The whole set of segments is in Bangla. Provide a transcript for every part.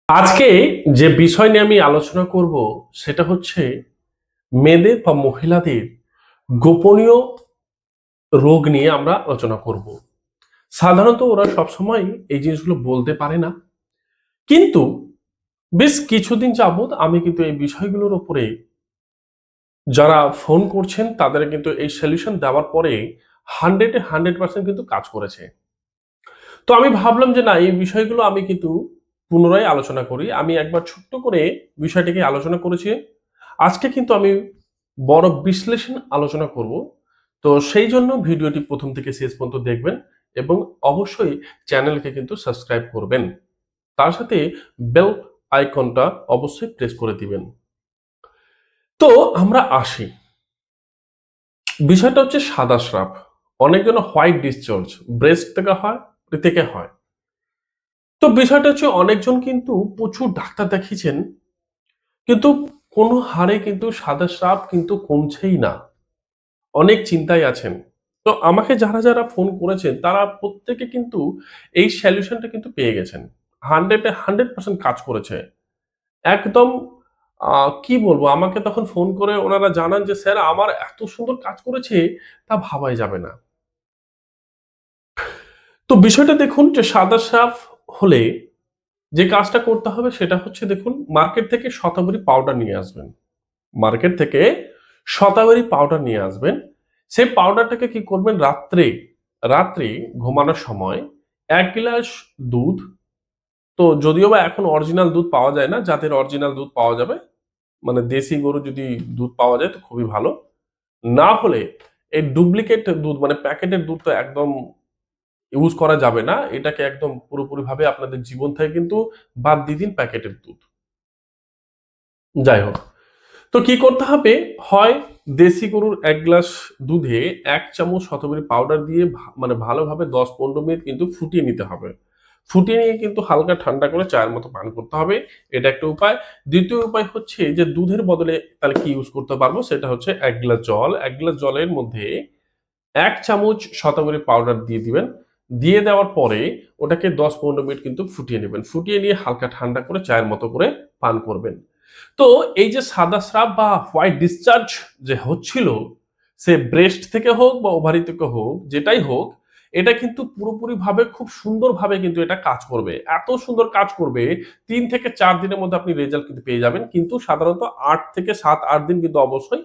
আজকে যে বিষয় নিয়ে আমি আলোচনা করব সেটা হচ্ছে মেয়েদের বা মহিলাদের গোপনীয় রোগ নিয়ে আমরা আলোচনা করব। সাধারণত ওরা সবসময় এই জিনিসগুলো বলতে পারে না, কিন্তু বেশ কিছুদিন যাবত আমি কিন্তু এই বিষয়গুলোর উপরে যারা ফোন করছেন তাদের কিন্তু এই সলিউশন দেওয়ার পরে 100% কিন্তু কাজ করেছে। তো আমি ভাবলাম যে না, এই বিষয়গুলো আমি কিন্তু পুনরায় আলোচনা করি। আমি একবার ছোট্ট করে বিষয়টিকে আলোচনা করেছি। আজকে কিন্তু আমি বড় বিশ্লেষণ আলোচনা করব। তো সেই জন্য ভিডিওটি প্রথম থেকে শেষ পর্যন্ত দেখবেন এবং অবশ্যই চ্যানেলকে কিন্তু সাবস্ক্রাইব করবেন। তার সাথে বেল আইকনটা অবশ্যই প্রেস করে দিবেন। তো আমরা আসি, বিষয়টা হচ্ছে সাদা স্রাব। অনেকজন হোয়াইট ডিসচার্জ ব্রেস্ট থেকে হয়। তো বিষয়টা হচ্ছে অনেকজন কিন্তু প্রচুর ডাক্তার দেখিয়েছেন, কিন্তু কোনো হারে কিন্তু সাদা স্রাব কিন্তু কমছেই না। অনেক চিন্তায় আছেন। তো আমাকে যারা যারা ফোন করেছেন তারা প্রত্যেকে কিন্তু এই সলিউশনটা কিন্তু পেয়ে গেছেন। 100% কাজ করেছে। একদম কি বলবো, আমাকে তখন ফোন করে ওনারা জানান যে স্যার আমার এত সুন্দর কাজ করেছে তা ভাবাই যাবে না। তো বিষয়টা দেখুন যে সাদা স্রাব হলে যে কাজটা করতে হবে সেটা হচ্ছে, দেখুন, মার্কেট থেকে শতাবরী পাউডার নিয়ে আসবেন। মার্কেট থেকে শতাবরী পাউডার নিয়ে আসবেন। সেই পাউডারটাকে কি করবেন, রাত্রে রাত্রে ঘুমানোর সময় 1 গ্লাস দুধ, তো যদিও বা এখন অরিজিনাল দুধ পাওয়া যায় না, যাদের অরিজিনাল দুধ পাওয়া যাবে মানে দেশি গরু যদি দুধ পাওয়া যায় তো খুবই ভালো। না হলে এই ডুপ্লিকেট দুধ মানে প্যাকেটের দুধ তো একদম ইউজ করা যাবে না। এটাকে একদম পুরোপুরি ভাবে আপনাদের জীবন থেকে কিন্তু বাদ দিয়ে দিন প্যাকেটের দুধ। যাই হোক, তো কি করতে হবে, হয় দেশি গরুর 1 গ্লাস দুধে 1 চামচ শতবরী পাউডার দিয়ে মানে ভালোভাবে 10-15 মিনিট কিন্তু ফুটিয়ে নিতে হবে। ফুটিয়ে নিয়ে কিন্তু হালকা ঠান্ডা করে চায়ের মতো পান করতে হবে। এটা একটা উপায়। দ্বিতীয় উপায় হচ্ছে যে দুধের বদলে তাহলে কি ইউজ করতে পারবো, সেটা হচ্ছে 1 গ্লাস জল। 1 গ্লাস জলের মধ্যে 1 চামচ শতাবরী পাউডার দিয়ে দিবেন। দিয়ে দেওয়ার পরে ওটাকে 10-15 মিনিট কিন্তু ফুটিয়ে নেবেন। ফুটিয়ে নিয়ে হালকা ঠান্ডা করে চায়ের মতো করে পান করবেন। তো এই যে সাদা স্রাব বা হোয়াইট ডিসচার্জ যে হচ্ছিল, সে ব্রেস্ট থেকে হোক বা ওভারি থেকে হোক, যেটাই হোক, এটা কিন্তু পুরোপুরি ভাবে খুব সুন্দর ভাবে কিন্তু এটা কাজ করবে। এত সুন্দর কাজ করবে, 3 থেকে 4 দিনের মধ্যে আপনি রেজাল্ট কিন্তু পেয়ে যাবেন। কিন্তু সাধারণত 8 থেকে 7-8 দিন কিন্তু অবশ্যই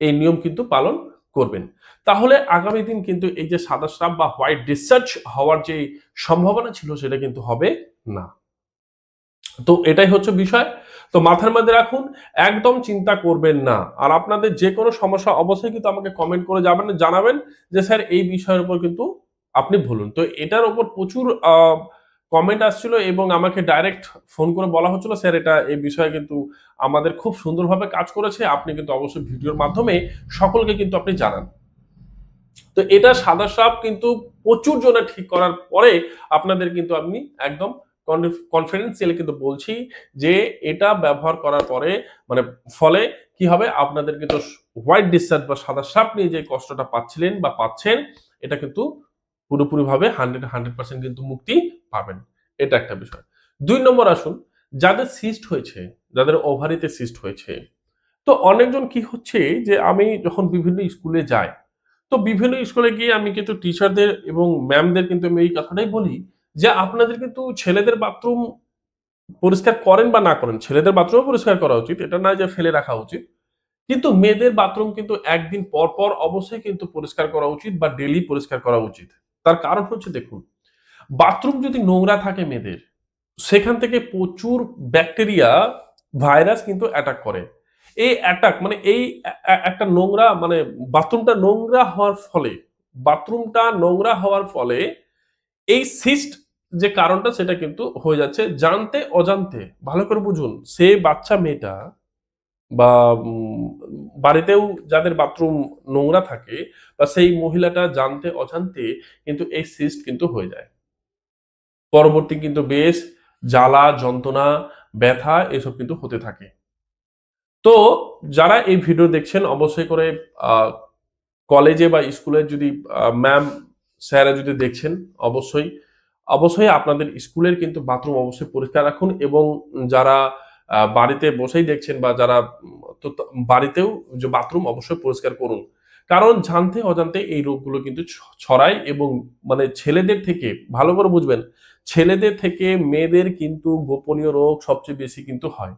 এই নিয়ম কিন্তু পালন করবেন। তাহলে আগামী দিন কিন্তু এই যে সাদা স্রাব বা হোয়াইট ডিসচার্জ হওয়ার যে সম্ভাবনা ছিল সেটা কিন্তু হবে না। তো এটাই হচ্ছে বিষয়। তো মাথার মধ্যে রাখুন, একদম চিন্তা করবেন না। আর আপনাদের যে কোনো সমস্যা অবশ্যই কিন্তু আমাকে কমেন্ট করে জানাবেন যে স্যার এই বিষয়ের উপর কিন্তু আপনি বলুন। তো এটার উপর প্রচুর কমেন্ট আসছিল এবং আমাকে ডাইরেক্ট ফোন করে বলা হচ্ছিল স্যার এটা এই বিষয়ে কিন্তু আমাদের খুব সুন্দরভাবে কাজ করেছে। আপনি কিন্তু অবশ্যই ভিডিওর মাধ্যমে সকলকে কিন্তু আপনি জানান। তো এটা সাদা স্রাব কিন্তু প্রচুর জনে ঠিক করার পরে আপনাদের কিন্তু আমি একদম কনফিডেন্সিয়ালি কিন্তু বলছি যে এটা ব্যবহার করার পরে মানে ফলে কি হবে, আপনাদের কিন্তু হোয়াইট ডিসচার্জ বা সাদা স্রাব নিয়ে যে কষ্টটা পাচ্ছিলেন বা পাচ্ছেন, এটা কিন্তু পুরোপুরি ভাবে 100% কিন্তু মুক্তি পাবেন। এটা একটা বিষয়। 2 নম্বর আসুন, যাদের সিস্ট হয়েছে, যাদের ওভারিতে সিস্ট হয়েছে, তো অনেকজন কি হচ্ছে যে আমি যখন বিভিন্ন স্কুলে যাই, তো বিভিন্ন স্কুলে গিয়ে আমি কিন্তু টিচারদের এবং ম্যামদের কিন্তু আমি এই কথাটাই বলি যে আপনাদের কিন্তু ছেলেদের বাথরুম পরিষ্কার করেন বা না করেন, ছেলেদের বাথরুম পরিষ্কার করা উচিত, এটা না যে ফেলে রাখা উচিত, কিন্তু মেয়েদের বাথরুম কিন্তু একদিন পর পর অবশ্যই কিন্তু পরিষ্কার করা উচিত বা ডেলি পরিষ্কার করা উচিত। তার কারণ হচ্ছে, দেখুন, বাথরুম যদি নোংরা থাকে মেয়েদের, সেখান থেকে প্রচুর ব্যাকটেরিয়া, ভাইরাস কিন্তু অ্যাটাক করে। এই অ্যাটাক মানে এই একটা নোংরা মানে বাথরুমটা নোংরা হওয়ার ফলে এই সিস্ট যে কারণটা সেটা কিন্তু হয়ে যাচ্ছে জানতে অজান্তে। ভালো করে বুঝুন, সে বাচ্চা মেয়েটা বা বাড়িতেও যাদের বাথরুম নোংরা থাকে বা সেই মহিলাটা জানতে অজান্তে কিন্তু এই সিস্ট কিন্তু হয়ে যায়। পরবর্তী কিন্তু বেশ জ্বালা, যন্ত্রণা, ব্যথা এসব কিন্তু হতে থাকে। তো যারা এই ভিডিও দেখছেন অবশ্যই করে আহ, কলেজে বা স্কুলে যদি ম্যাম, স্যারা যদি দেখছেন, অবশ্যই অবশ্যই আপনাদের স্কুলের কিন্তু বাথরুম অবশ্যই পরিষ্কার রাখুন, এবং যারা বাড়িতে বসেই দেখছেন বা যারা বাড়িতেও যে বাথরুম অবশ্যই পরিষ্কার করুন। কারণ জানতে অজান্তে এই রোগগুলো কিন্তু ছড়ায়, এবং মানে ছেলেদের থেকে, ভালো করে বুঝবেন, ছেলেদের থেকে মেয়েদের কিন্তু গোপনীয় রোগ সবচেয়ে বেশি কিন্তু হয়।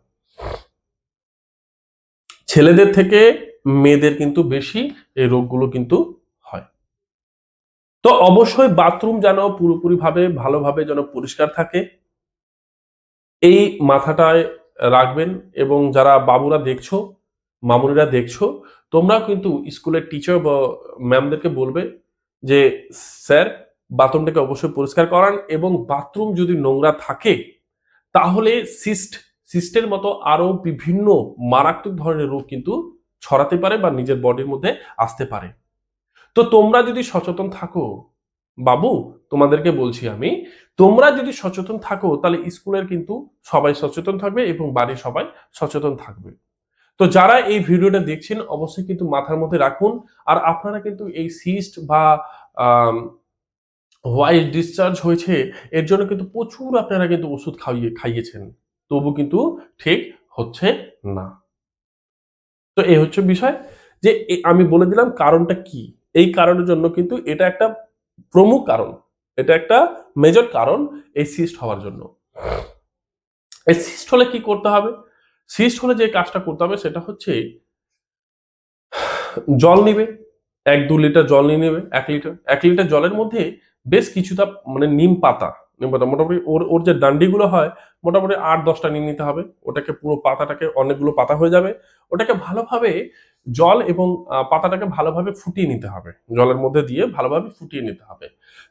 ছেলেদের থেকে মেয়েদের কিন্তু বেশি এই রোগগুলো কিন্তু হয়। তো অবশ্যই বাথরুম যেন পুরোপুরিভাবে ভালোভাবে যেন পরিষ্কার থাকে, এই মাথাটায় রাখবেন। এবং যারা বাবুরা দেখছো, মামুনিরা দেখছো, তোমরাও কিন্তু স্কুলের টিচার বা ম্যামদেরকে বলবে যে স্যার বাথরুমটাকে অবশ্যই পরিষ্কার করান, এবং বাথরুম যদি নোংরা থাকে তাহলে সিস্টের মতো আরো বিভিন্ন মারাত্মক ধরনের রোগ কিন্তু ছড়াতে পারে বা নিজের বডির মধ্যে আসতে পারে। তো তোমরা যদি সচেতন থাকো, বাবু তোমাদেরকে বলছি আমি, তোমরা যদি সচেতন থাকো তাহলে স্কুলের কিন্তু সবাই সচেতন থাকবে এবং বাড়ির সবাই সচেতন থাকবে। তো যারা এই ভিডিওটা দেখছেন অবশ্যই কিন্তু মাথার মধ্যে রাখুন। আর আপনারা কিন্তু এই সিস্ট বা হোয়াইট ডিসচার্জ হয়েছে এর জন্য কিন্তু প্রচুর আপনারা কিন্তু ওষুধ খাইয়েছেন, তবু কিন্তু ঠিক হচ্ছে না। তো এই হচ্ছে বিষয়, যে আমি বলে দিলাম কারণটা কি। এই কারণের জন্য কিন্তু এটা একটা প্রমুখ কারণ, এটা একটা মেজর কারণ এই সিস্ট হওয়ার জন্য। এই সিস্ট হলে কি করতে হবে? সিস্ট হলে যে কাজটা করতে হবে সেটা হচ্ছে জল নিবে, ১-২ লিটার জল নিয়ে নেবে, ১ লিটার। ১ লিটার জলের মধ্যে বেশ কিছুটা মানে নিম পাতা মোটামুটি ওর ওর যে ডান্ডিগুলো হয় মোটামুটি ৮-১০ টা নিয়ে নিতে হবে। ওটাকে পুরো পাতাটাকে, অনেকগুলো পাতা হয়ে যাবে। ওটাকে ভালোভাবে জল এবং পাতাটাকে ভালোভাবে ফুটিয়ে নিতে হবে। জলের মধ্যে দিয়ে ভালোভাবে ফুটিয়ে নিতে হবে।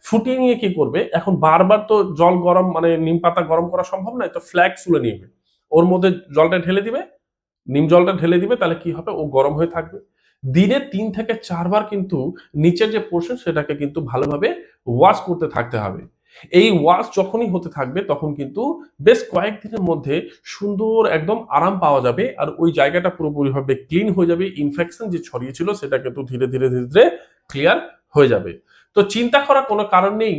ফুটিয়ে নিয়ে কি করবে? এখন বারবার তো জল গরম মানে নিম পাতা গরম করা সম্ভব নয়। তো ফ্লাক্স তুলে নিবে। ওর মধ্যে জলটা ঢেলে দিবে, নিম জলটা ঢেলে দিবে, তাহলে কি হবে? ও গরম হয়ে থাকবে। দিনে ৩ থেকে ৪ বার কিন্তু নিচের যে পোরশন সেটাকে কিন্তু ভালোভাবে ওয়াশ করতে থাকতে হবে। এই ওয়াশ যখনই হতে থাকবে তখন কিন্তু বেশ কয়েকদিনের মধ্যে সুন্দর একদম আরাম পাওয়া যাবে। আর ওই জায়গাটা পুরোপুরিভাবে ক্লিন হয়ে যাবে। ইনফেকশন যে ছড়িয়েছিল সেটা কিন্তু ধীরে ধীরে ক্লিয়ার হয়ে যাবে। তো চিন্তা করার কোনো কারণ নেই।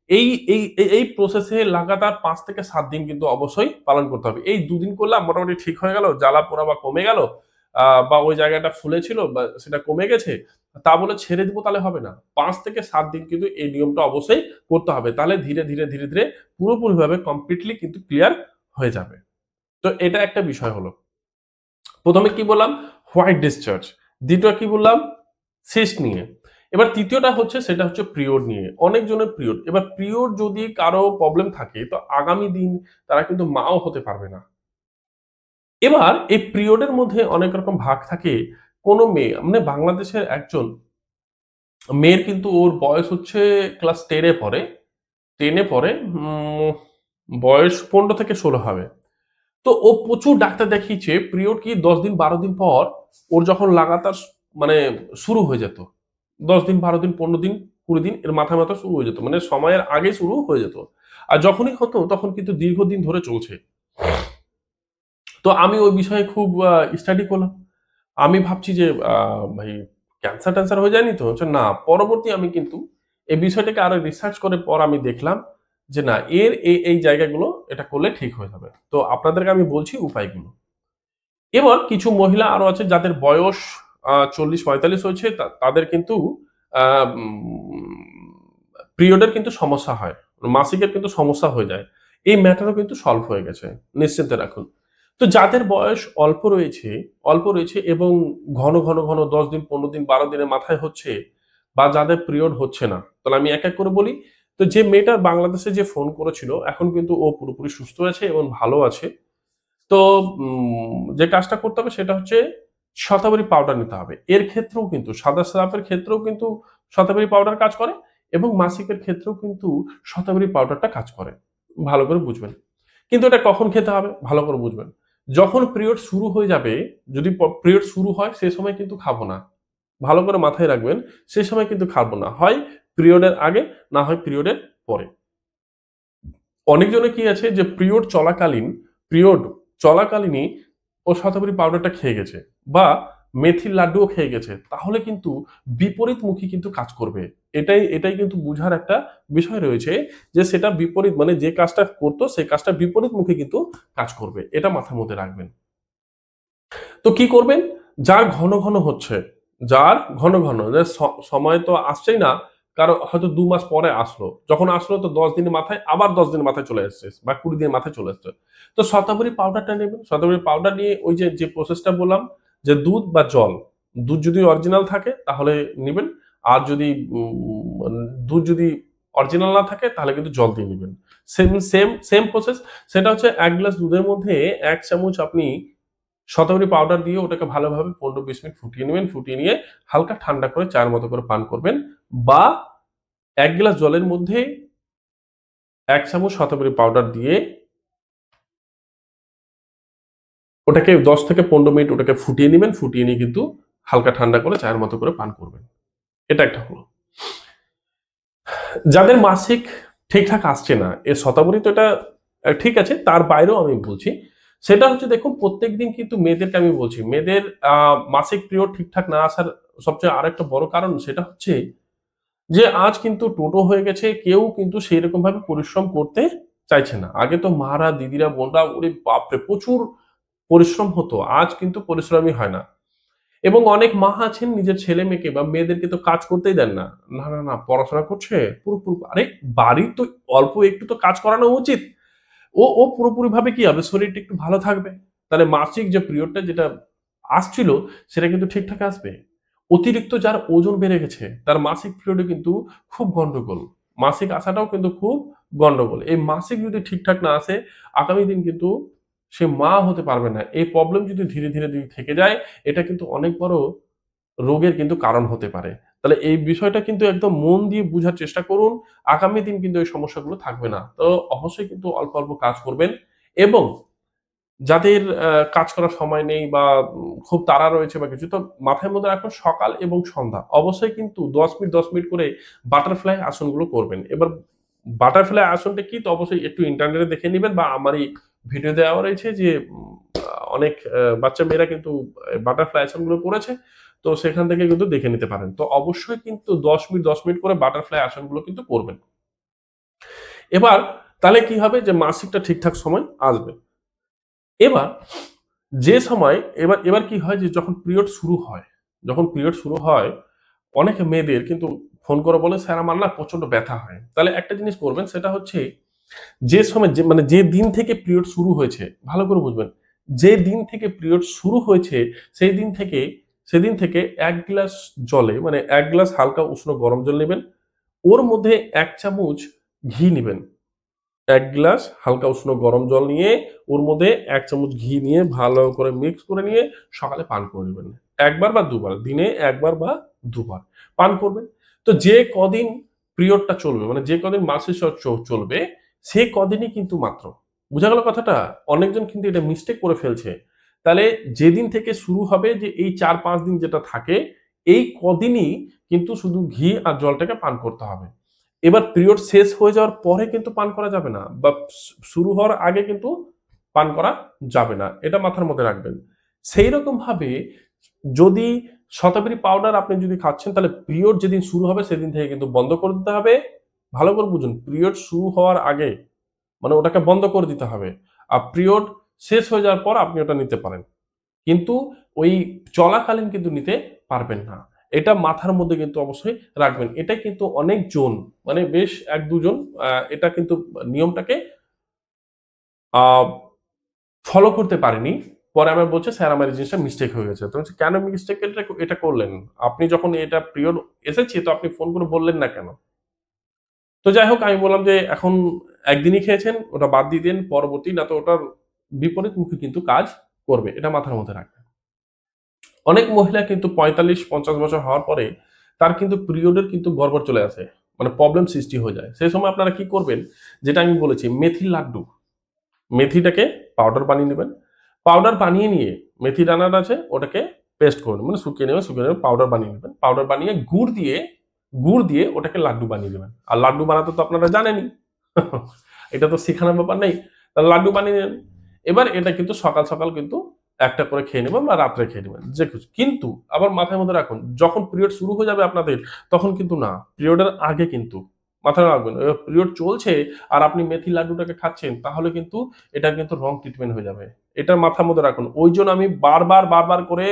এই এই এই প্রসেসে লাগাতার ৫ থেকে ৭ দিন কিন্তু অবশ্যই পালন করতে হবে। এই ২ দিন করলাম মোটামুটি ঠিক হয়ে গেল, জ্বালা পোড়া বা কমে গেল, বা ওই জায়গাটা ফুলেছিল বা সেটা কমে গেছে, তা বলে ছেড়ে দিব তাহলে হবে না। ৫ থেকে ৭ দিন কিন্তু এই নিয়মটা অবশ্যই করতে হবে। তাহলে ধীরে ধীরে পুরোপুরিভাবে কমপ্লিটলি কিন্তু ক্লিয়ার হয়ে যাবে। তো এটা একটা বিষয় হলো। ১ম এ কি বললাম? White discharge. ২য় কি বললাম? সিস্ট নিয়ে। এবার ৩য়টা হচ্ছে সেটা হচ্ছে পিরিয়ড নিয়ে। অনেকজনের পিরিয়ড। এবার পিরিয়ড যদি কারো প্রবলেম থাকে তো আগামী দিন তারা কিন্তু মাও হতে পারবে না। এবার এই পিরিয়ডের মধ্যে অনেক রকম ভাগ থাকে। কোন মেয়ে মানে বাংলাদেশের একজন মেয়ের কিন্তু ওর বয়স হচ্ছে ক্লাস 10 এ পড়ে। 10 এ পড়ে, বয়স ১৫ থেকে ১৬ হবে। তো ও প্রচুর ডাক্তার দেখিয়েছে। পিরিয়ড কি ১০ দিন ১২ দিন পর ওর যখন লাগাতার মানে শুরু হয়ে যেত। ১০ দিন ১২ দিন ১৫ দিন ২০ দিন এর মাথায় শুরু হয়ে যেত। মানে সময়ের আগে শুরু হয়ে যেত। আর যখনই হতো তখন কিন্তু দীর্ঘদিন ধরে চলছে। তো আমি ওই বিষয়ে খুব স্টাডি করলাম। আমি ভাবছি যে ভাই ক্যান্সার-ট্যান্সার হয়ে যায়নি তো? হচ্ছে না। পরবর্তী আমি কিন্তু এই বিষয়টাকে আরো রিসার্চ করার পর আমি দেখলাম যে না, এর এই জায়গাগুলো এটা করলে ঠিক হয়ে যাবে। তো আপনাদেরকে আমি বলছি উপায়গুলো। এবার কিছু মহিলা আরো আছে যাদের বয়স ৪০-৪৫ হয়েছে, তাদের কিন্তু আ উম পিরিয়ডের কিন্তু সমস্যা হয়। মাসিকের কিন্তু সমস্যা হয়ে যায়। এই ম্যাটারও কিন্তু সলভ হয়ে গেছে। নিশ্চিন্তে রাখুন। তো যাদের বয়স অল্প রয়েছে এবং ঘন ১০ দিন, ১৫ দিন, ১২ দিনের মাথায় হচ্ছে, বা যাদের পিরিয়ড হচ্ছে না, তাহলে আমি এক করে বলি। তো যে মেয়েটা বাংলাদেশে যে ফোন করেছিল এখন কিন্তু ও পুরোপুরি সুস্থ আছে এবং ভালো আছে। তো যে কাজটা করতে হবে সেটা হচ্ছে শতাবরী পাউডার নিতে হবে। এর ক্ষেত্রেও কিন্তু সাদা স্রাবের ক্ষেত্রেও কিন্তু শতাবরী পাউডার কাজ করে, এবং মাসিকের ক্ষেত্রেও কিন্তু শতাবরী পাউডারটা কাজ করে। ভালো করে বুঝবেন। কিন্তু এটা কখন খেতে হবে? ভালো করে বুঝবেন। যখন পিরিয়ড শুরু হয়ে যাবে, যদি পিরিয়ড শুরু হয় সে সময় কিন্তু খাবো না। ভালো করে মাথায় রাখবেন, সে সময় কিন্তু খাবো না। হয় পিরিয়ডের আগে, না হয় পিরিয়ডের পরে। অনেকজনের কি আছে যে পিরিয়ড চলাকালীনই ও শতাবরী পাউডারটা খেয়ে গেছে, বা মেথির লাড্ডুও খেয়ে গেছে, তাহলে কিন্তু বিপরীতমুখী কিন্তু কাজ করবে। এটাই এটাই কিন্তু বুঝার একটা বিষয় রয়েছে, যে সেটা বিপরীত, মানে যে কাজটা করতো সেই কাজটা বিপরীতমুখী কিন্তু কাজ করবে। এটা মাথার মধ্যে রাখবেন। তো কি করবেন? যার ঘন ঘন হচ্ছে, যার ঘন ঘন, যে সময় তো আসছেই না, কারো হয়তো 2 মাস পরে আসলো, যখন আসলো তো 10 দিনের মাথায়, আবার 10 দিন মাথায় চলে এসছে, বা 20 দিনের মাথায় চলে এসছে। তো শতাবরী পাউডারটা নেবেন। শতাবরী পাউডার নিয়ে ওই যে যে প্রসেসটা বললাম, যে দুধ বা জল, দুধ যদি অরিজিনাল থাকে তাহলে নেবেন, আর যদি দুধ যদি অরিজিনাল না থাকে তাহলে কিন্তু জল দিয়ে নেবেন। Same same same process. সেটা হচ্ছে 1 গ্লাস দুধের মধ্যে 1 চামচ আপনি শতাবরী পাউডার দিয়ে ওটাকে ভালোভাবে 15-20 মিনিট ফুটিয়ে নেবেন। ফুটিয়ে নিয়ে হালকা ঠান্ডা করে চায়ের মতো করে পান করবেন। বা 1 গ্লাস জলের মধ্যে 1 চামচ শতাবরী পাউডার দিয়ে ওটাকে 10 থেকে 15 মিনিট ওটাকে ফুটিয়ে নেবেন। ফুটিয়ে নিয়ে কিন্তু হালকা ঠান্ডা করে চায়ের মতো করে পান করবেন। এটা একটা হলো। যাদের মাসিক ঠিকঠাক আসছে না, এ শতাবরী তো এটা ঠিক আছে, তার বাইরেও আমি বলছি। সেটা হচ্ছে দেখুন, প্রত্যেকদিন কিন্তু মেয়েদেরকে আমি বলছি, মেয়েদের মাসিক পিরিয়ড ঠিকঠাক না আসার সবচেয়ে আরেকটা বড় কারণ সেটা হচ্ছে যে আজ কিন্তু টোটো হয়ে গেছে, কেউ কিন্তু সেই রকম ভাবে পরিশ্রম করতে চাইছে না। আগে তো মারা, দিদিরা, বোনরা, ওরে বাপরে, প্রচুর পরিশ্রম হতো। আজ কিন্তু পরিশ্রমই হয় না। এবং অনেক মা আছেন নিজের ছেলে মেয়েকে বা মেয়েদেরকে তো কাজ করতেই দেন না। না না না, পড়াশোনা করছে, পুরোপুরি, আরে বাড়ির তো অল্প একটু তো কাজ করানো উচিত। ও ও পুরোপুরি ভাবে কি হবে, শরীরটা একটু ভালো থাকবে। তাহলে মাসিক যে পিরিয়ডটা যেটা আসছিল সেটা কিন্তু ঠিকঠাক আসবে। অতিরিক্ত যার ওজন বেড়ে গেছে তার মাসিক পিরিয়ডে কিন্তু খুব গন্ডগোল। মাসিক আসাটাও কিন্তু খুব গন্ডগোল। এই মাসিক যদি ঠিকঠাক না আসে, আগামী দিন কিন্তু সে মা হতে পারবে না। এই প্রবলেম যদি ধীরে ধীরে যদি থেকে যায়, এটা কিন্তু অনেক বড় রোগের কিন্তু কারণ হতে পারে। তাহলে এই বিষয়টা কিন্তু একদম মন দিয়ে বুঝার চেষ্টা করুন। আগামী দিন কিন্তু এই সমস্যাগুলো থাকবে না। তো অবশ্যই কিন্তু অল্প অল্প কাজ করবেন। এবং যাদের কাজ করার সময় নেই বা খুব তাড়া রয়েছে বা কিছু, তো মাথায় মধ্যে রাখুন সকাল এবং সন্ধ্যা অবশ্যই কিন্তু ১০ মিনিট ১০ মিনিট করে বাটারফ্লাই আসনগুলো করবেন। এবার বাটারফ্লাই আসনটা কি, তো অবশ্যই একটু ইন্টারনেটে দেখে নিবেন, বা আমারই ভিডিও দেওয়া রয়েছে, যে অনেক বাচ্চা মেয়েরা কিন্তু বাটারফ্লাই আসনগুলো করেছে। তো সেখান থেকে কিন্তু দেখে নিতে পারেন। তো অবশ্যই কিন্তু ১০ মিনিট ১০ মিনিট করে বাটারফ্লাই আসনগুলো কিন্তু করবেন। এবার তাহলে কি হবে, যে মাসিকটা ঠিকঠাক সময় আসবে। এবার যে সময়, এবার এবার কি হয়, যে যখন পিরিয়ড শুরু হয়, যখন পিরিয়ড শুরু হয়, অনেক মেয়েদের কিন্তু ফোন করে বলে, স্যার আমার না প্রচন্ড ব্যথা হয়। তাহলে একটা জিনিস করবেন, সেটা হচ্ছে যে সময়, যে মানে যে দিন থেকে পিরিয়ড শুরু হয়েছে, ভালো করে বুঝবেন, যে দিন থেকে পিরিয়ড শুরু হয়েছে সেই দিন থেকে, সেদিন থেকে 1 গ্লাস জলে, মানে 1 গ্লাস হালকা উষ্ণ গরম জল নেবেন। ওর মধ্যে 1 চামচ ঘি নিবেন। 1 গ্লাস হালকা উষ্ণ গরম জল নিয়ে ওর মধ্যে 1 চামচ ঘি নিয়ে ভালো করে মিক্স করে নিয়ে সকালে পান করে নেবেন। একবার বা দুবার, দিনে একবার বা দুবার পান করবেন। তো যে কদিন পিরিয়ডটা চলবে, মানে যে কদিন মাসের চলবে, সে কদিনই কিন্তু মাত্র। বুঝা গেল কথাটা? অনেকজন কিন্তু এটা মিস্টেক করে ফেলছে। তাহলে যেদিন থেকে শুরু হবে, যে এই 4-5 দিন যেটা থাকে, এই কদিনই কিন্তু শুধু ঘি আর জলটাকে পান করতে হবে। এবার পিরিয়ড শেষ হয়ে যাওয়ার পরে কিন্তু পান করা যাবে না, বা শুরু হওয়ার আগে কিন্তু পান করা যাবে না। এটা মাথার মধ্যে রাখবেন। সেই রকম ভাবে যদি শতাবরী পাউডার আপনি যদি খাচ্ছেন, তাহলে পিরিয়ড যেদিন শুরু হবে সেদিন থেকে কিন্তু বন্ধ করে দিতে হবে। ভালো করে বুঝুন, পিরিয়ড শুরু হওয়ার আগে মানে ওটাকে বন্ধ করে দিতে হবে। আর পিরিয়ড শেষ হয়ে যাওয়ার পর আপনি ওটা নিতে পারেন। কিন্তু ওই চলাকালীন কিন্তু নিতে পারবেন না। এটা মাথার মধ্যে কিন্তু অবশ্যই রাখবেন। এটা কিন্তু অনেকজন, মানে বেশ ১-২ জন এটা কিন্তু নিয়মটাকে আ ফলো করতে পারেনি। পরে আমায় বলছে, "স্যার আমার এই জিনিসটা মিস্টেক হয়ে গেছে।" তো বলছি, "কেন মিস্টেক এটা করলেন? আপনি যখন এটা পিরিয়ড এসেছে তো আপনি ফোন করে বললেন না কেন?" তো যাই হোক, আমি বললাম যে, "এখন একদিনই খেয়েছেন, ওটা বাদ দিয়ে দিন। পরবর্তী না তো ওটার বিপরীতমুখী কিন্তু কাজ করবে। এটা মাথার মধ্যে রাখবেন।" অনেক মহিলা কিন্তু ৪৫-৫০ বছর হওয়ার পরে তার কিন্তু পিরিয়ডের কিন্তু গড়বড় চলে আসে। মানে প্রবলেম সৃষ্টি হয়ে যায়। সেই সময় আপনারা কি করবেন? যেটা আমি বলেছি, মেথির লাড্ডু। মেথিটাকে পাউডার বানিয়ে নিবেন। পাউডার বানিয়ে নিয়ে মেথি দানাটা আছে ওটাকে পেস্ট করে নেবেন। মানে শুকিয়ে নেবেন, পাউডার বানিয়ে নেবেন। পাউডার বানিয়ে গুড় দিয়ে ওটাকে লাড্ডু বানিয়ে নেবেন। আর লাড্ডু বানাতে তো আপনারা জানেনই। এটা তো শেখানোর ব্যাপার নেই। তাহলে লাড্ডু বানিয়ে নিলেন। এবার এটা কিন্তু সকাল সকাল কিন্তু একটা করে খেয়ে নেবেন বা রাত্রে খেয়ে নেবেন যে কিছু। কিন্তু আবার মাথায় মধ্যে রাখুন, যখন পিরিয়ড শুরু হয়ে যাবে আপনাদের তখন কিন্তু না, পিরিয়ডের আগে কিন্তু মাথায় রাখবেন। পিরিয়ড চলছে আর আপনি মেথি লাড্ডুটাকে খাচ্ছেন, তাহলে কিন্তু এটা কিন্তু রং ট্রিটমেন্ট হয়ে যাবে। এটা মাথার মধ্যে রাখুন। ওই জন্য আমি বারবার করে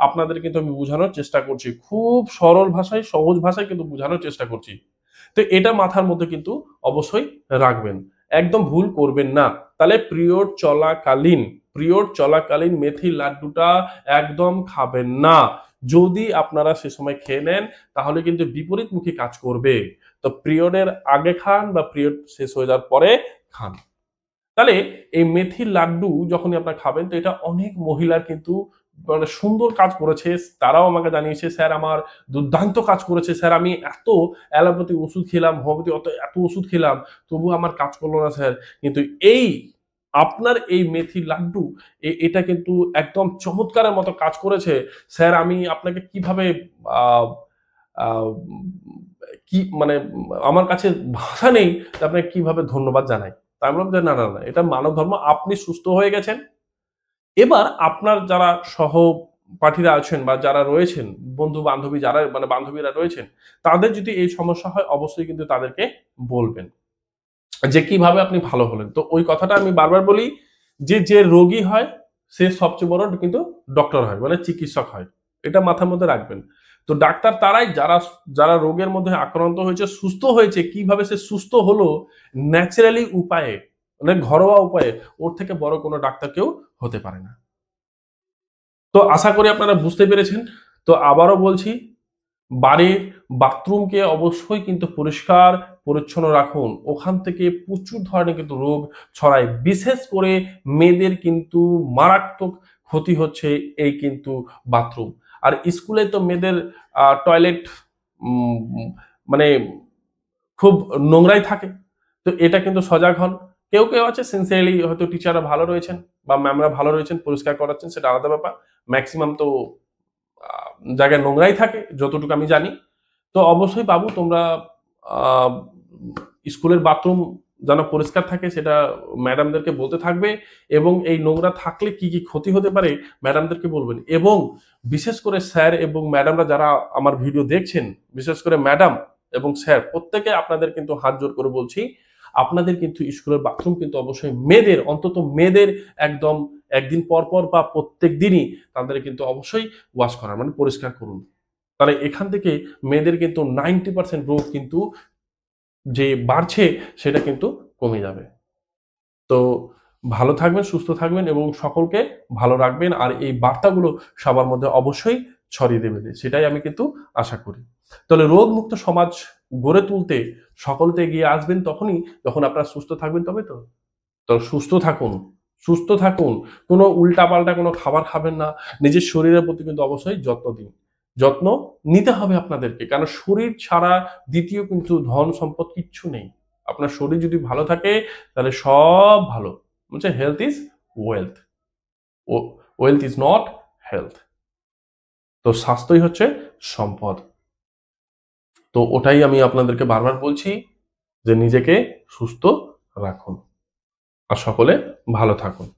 আপনাদের কিন্তু আমি বোঝানোর চেষ্টা করছি, খুব সরল ভাষায় সহজ ভাষায় কিন্তু বোঝানোর চেষ্টা করছি। তো এটা মাথার মধ্যে কিন্তু অবশ্যই রাখবেন, একদম ভুল করবেন না। তাহলে পিরিয়ড চলাকালীন মেথি লাড্ডুটা একদম খাবেন না। যদি আপনারা সে সময় খেয়ে নেন তাহলে কিন্তু বিপরীতমুখী কাজ করবে। তো পিরিয়ডের আগে খান বা পিরিয়ড শেষ হয়ে যাওয়ার পরে খান। তাহলে এই মেথির লাড্ডু যখনই আপনারা খাবেন, তো এটা অনেক মহিলার কিন্তু মানে সুন্দর কাজ করেছে। তারাও আমাকে জানিয়েছে, স্যার আমার দুর্দান্ত কাজ করেছে, স্যার আমি এত অ্যালোপ্যাথি ওষুধ খেলাম, হোমিওপ্যাথি এত ওষুধ খেলাম, তবু আমার কাজ করলো না স্যার। কিন্তু এই আপনার এই মেথি লাড্ডু এটা কিন্তু একদম চমৎকারের মতো কাজ করেছে। স্যার আমি আপনাকে কিভাবে আহ আহ কি মানে আমার কাছে ভাষা নেই যে আপনাকে কিভাবে ধন্যবাদ জানাই। তাই বললাম যে না, এটা মানব ধর্ম। আপনি সুস্থ হয়ে গেছেন। এবার আপনার যারা সহপাঠীরা আছেন বা যারা রয়েছেন, বন্ধু-বান্ধবী যারা মানে বান্ধবীরা রয়েছেন, তাদের যদি এই সমস্যা হয় অবশ্যই কিন্তু তাদেরকে বলবেন যে কিভাবে আপনি ভালো হলেন। তো ওই কথাটা আমি বারবার বলি যে রোগী হয় সে সবচেয়ে বড় কিন্তু ডক্টর হয়, মানে চিকিৎসক হয়। এটা মাথার মধ্যে রাখবেন। তো ডাক্তার তারাই যারা যারা রোগের মধ্যে আক্রান্ত হয়েছে, সুস্থ হয়েছে, কিভাবে সে সুস্থ হলো ন্যাচারালি উপায়ে, মানে ঘরোয়া উপায়ে, ওর থেকে বড় কোনো ডাক্তার কেউ হতে পারে না। তো আশা করি আপনারা বুঝতে পেরেছেন। তো আবারও বলছি, বাড়ির বাথরুমকে অবশ্যই কিন্তু পরিষ্কার পরিচ্ছন্ন রাখুন। ওখান থেকে প্রচুর ধরনের কিন্তু রোগ ছড়ায়। বিশেষ করে মেয়েদের কিন্তু মারাত্মক ক্ষতি হচ্ছে এই কিন্তু বাথরুম। আর স্কুলে তো মেয়েদের টয়লেট উম মানে খুব নোংরাই থাকে। তো এটা কিন্তু সজাগ হন। কেউ আছে সিনসিয়ারলি, হয়তো টিচাররা ভালো রয়েছেন বা ম্যামরা ভালো রয়েছেন, পরিষ্কার করাচ্ছেন, সেটা আলাদা ব্যাপার। মেক্সিমাম তো আ জায়গায় নোংরাই থাকে যতটুকু আমি জানি। তো অবশ্যই বাবু তোমরা আ স্কুলের বাথরুম যেন পরিষ্কার থাকে সেটা ম্যাডামদেরকে বলতে থাকবে, এবং এই নোংরা থাকলে কি ক্ষতি হতে পারে ম্যাডামদেরকে বলবেন। এবং বিশেষ করে স্যার এবং ম্যাডামরা যারা আমার ভিডিও দেখছেন, বিশেষ করে ম্যাডাম এবং স্যার প্রত্যেকে আপনাদের কিন্তু হাত জোড় করে বলছি, আপনাদের কিন্তু স্কুলের বাথরুম কিন্তু অবশ্যই মেয়েদের, অন্তত মেয়েদের একদম একদিন পর বা প্রত্যেক দিনই তাদের কিন্তু অবশ্যই ওয়াশ করা, মানে পরিষ্কার করুন। তাহলে এখান থেকে মেয়েদের কিন্তু 90% রোগ কিন্তু যে বাড়ছে সেটা কিন্তু কমে যাবে। তো ভালো থাকবেন, সুস্থ থাকবেন এবং সকলকে ভালো রাখবেন। আর এই বার্তাগুলো সবার মধ্যে অবশ্যই ছড়িয়ে দেবেন। সেটাই আমি কিন্তু আশা করি। তাহলে রোগমুক্ত সমাজ গড়ে তুলতে সকল তো এগিয়ে আসবেন তখনই যখন আপনারা সুস্থ থাকবেন, তবে তো। তো সুস্থ থাকুন, সুস্থ থাকুন। কোনো উল্টাপাল্টা কোনো খাবার খাবেন না। নিজের শরীরের প্রতি কিন্তু অবশ্যই যত্ন দিন। যত্ন নিতে হবে আপনাদেরকে। কারণ শরীর ছাড়া দ্বিতীয় কিন্তু ধন সম্পদ কিচ্ছু নেই। আপনার শরীর যদি ভালো থাকে তাহলে সব ভালো। বলছে হেলথ ইজ ওয়েলথ। ও ওয়েলথ ইজ নট হেলথ। তো স্বাস্থ্যই হচ্ছে সম্পদ। তো ওটাই আমি আপনাদেরকে বারবার বলছি যে নিজেকে সুস্থ রাখুন। আর সকলে ভালো থাকুন।